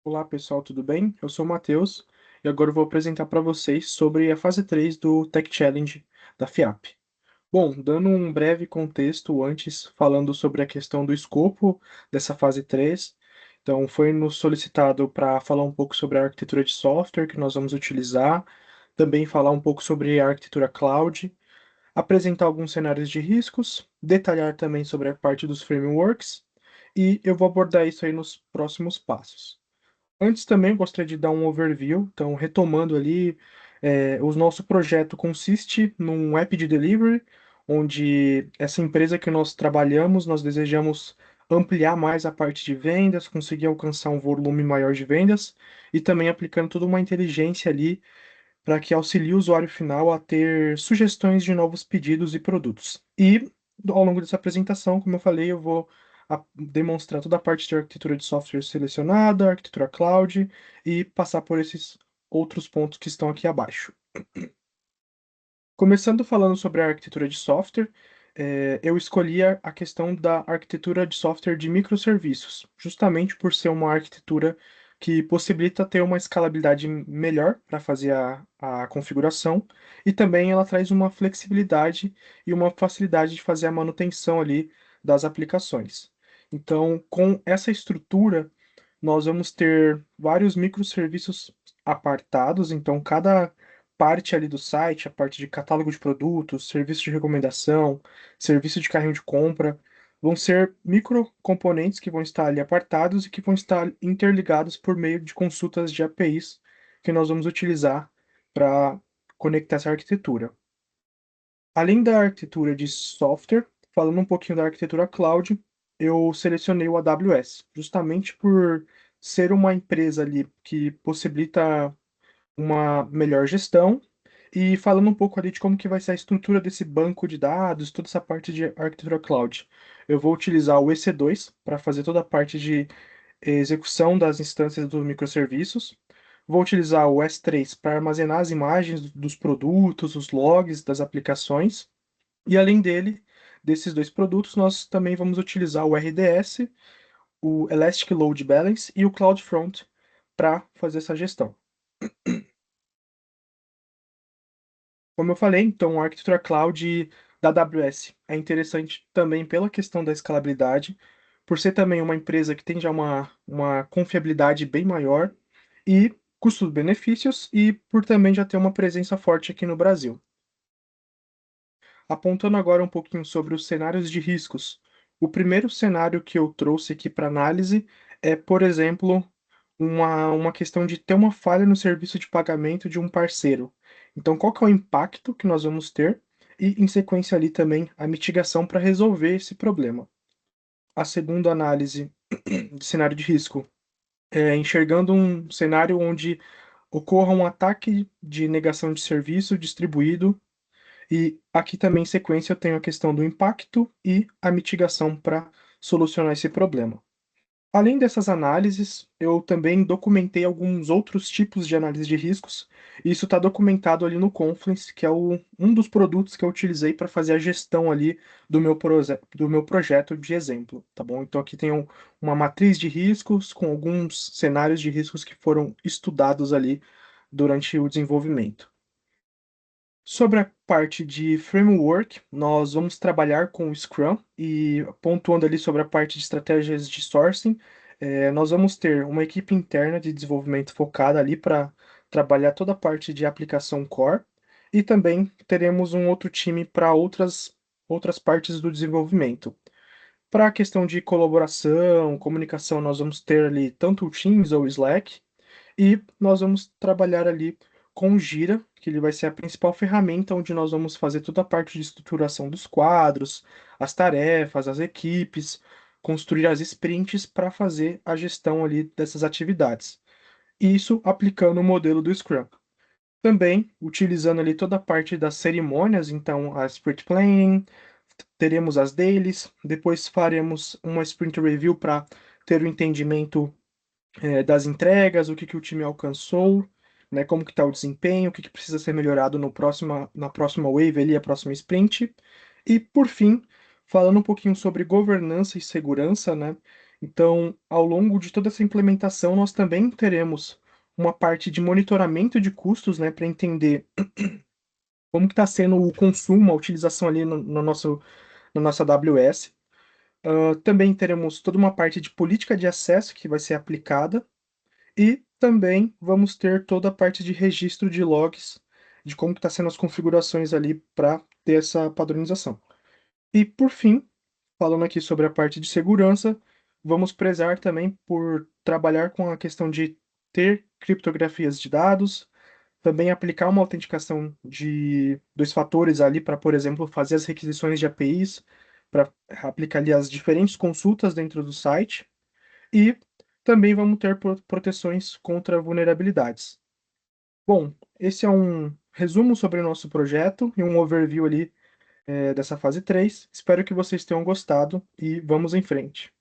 Olá pessoal, tudo bem? Eu sou o Matheus e agora eu vou apresentar para vocês sobre a fase 3 do Tech Challenge da FIAP. Bom, dando um breve contexto antes, falando sobre a questão do escopo dessa fase 3, então foi nos solicitado para falar um pouco sobre a arquitetura de software que nós vamos utilizar, também falar um pouco sobre a arquitetura cloud, apresentar alguns cenários de riscos, detalhar também sobre a parte dos frameworks e eu vou abordar isso aí nos próximos passos. Antes também eu gostaria de dar um overview, então retomando ali, o nosso projeto consiste num app de delivery, onde essa empresa que nós trabalhamos, nós desejamos ampliar mais a parte de vendas, conseguir alcançar um volume maior de vendas e também aplicando toda uma inteligência ali para que auxilie o usuário final a ter sugestões de novos pedidos e produtos. E ao longo dessa apresentação, como eu falei, eu vou demonstrar toda a parte de arquitetura de software selecionada, arquitetura cloud e passar por esses outros pontos que estão aqui abaixo. Começando falando sobre a arquitetura de software, eu escolhi a questão da arquitetura de software de microserviços, justamente por ser uma arquitetura que possibilita ter uma escalabilidade melhor para fazer a configuração, e também ela traz uma flexibilidade e uma facilidade de fazer a manutenção ali das aplicações. Então, com essa estrutura, nós vamos ter vários microserviços apartados, então cada parte ali do site, a parte de catálogo de produtos, serviço de recomendação, serviço de carrinho de compra, vão ser microcomponentes que vão estar ali apartados e que vão estar interligados por meio de consultas de APIs que nós vamos utilizar para conectar essa arquitetura. Além da arquitetura de software, falando um pouquinho da arquitetura cloud, eu selecionei o AWS, justamente por ser uma empresa ali que possibilita uma melhor gestão e falando um pouco ali de como que vai ser a estrutura desse banco de dados, toda essa parte de arquitetura cloud. Eu vou utilizar o EC2 para fazer toda a parte de execução das instâncias dos microserviços. Vou utilizar o S3 para armazenar as imagens dos produtos, os logs das aplicações. E além desses dois produtos, nós também vamos utilizar o RDS, o Elastic Load Balance e o CloudFront para fazer essa gestão. Como eu falei, então a arquitetura cloud da AWS é interessante também pela questão da escalabilidade, por ser também uma empresa que tem já uma confiabilidade bem maior e custos-benefícios, e por também já ter uma presença forte aqui no Brasil. Apontando agora um pouquinho sobre os cenários de riscos. O primeiro cenário que eu trouxe aqui para análise é, por exemplo, uma questão de ter uma falha no serviço de pagamento de um parceiro. Então, qual que é o impacto que nós vamos ter? E, em sequência, ali também a mitigação para resolver esse problema. A segunda análise de cenário de risco é enxergando um cenário onde ocorra um ataque de negação de serviço distribuído, e aqui também, em sequência, eu tenho a questão do impacto e a mitigação para solucionar esse problema. Além dessas análises, eu também documentei alguns outros tipos de análise de riscos, e isso está documentado ali no Confluence, que é um dos produtos que eu utilizei para fazer a gestão ali do meu projeto de exemplo, tá bom? Então aqui tem uma matriz de riscos com alguns cenários de riscos que foram estudados ali durante o desenvolvimento. Sobre a parte de framework, nós vamos trabalhar com o Scrum e pontuando ali sobre a parte de estratégias de sourcing, nós vamos ter uma equipe interna de desenvolvimento focada ali para trabalhar toda a parte de aplicação core e também teremos um outro time para outras partes do desenvolvimento. Para a questão de colaboração, comunicação, nós vamos ter ali tanto o Teams ou o Slack, e nós vamos trabalhar ali com o Gira, que ele vai ser a principal ferramenta onde nós vamos fazer toda a parte de estruturação dos quadros, as tarefas, as equipes, construir as sprints para fazer a gestão ali dessas atividades. Isso aplicando o modelo do Scrum. Também utilizando ali toda a parte das cerimônias, então a sprint planning, teremos as dailies, depois faremos uma sprint review para ter o entendimento das entregas, o que que o time alcançou, né, como que está o desempenho, o que que precisa ser melhorado no na próxima wave ali, a próxima sprint. E por fim, falando um pouquinho sobre governança e segurança, né? Então, ao longo de toda essa implementação, nós também teremos uma parte de monitoramento de custos, né, para entender como que está sendo o consumo, a utilização ali no nosso na nossa AWS. Também teremos toda uma parte de política de acesso que vai ser aplicada e também vamos ter toda a parte de registro de logs, de como que está sendo as configurações ali para ter essa padronização. E por fim, falando aqui sobre a parte de segurança, vamos prezar também por trabalhar com a questão de ter criptografias de dados, também aplicar uma autenticação de 2 fatores ali para, por exemplo, fazer as requisições de APIs, para aplicar ali as diferentes consultas dentro do site, e também vamos ter proteções contra vulnerabilidades. Bom, esse é um resumo sobre o nosso projeto e um overview ali, dessa fase 3. Espero que vocês tenham gostado e vamos em frente.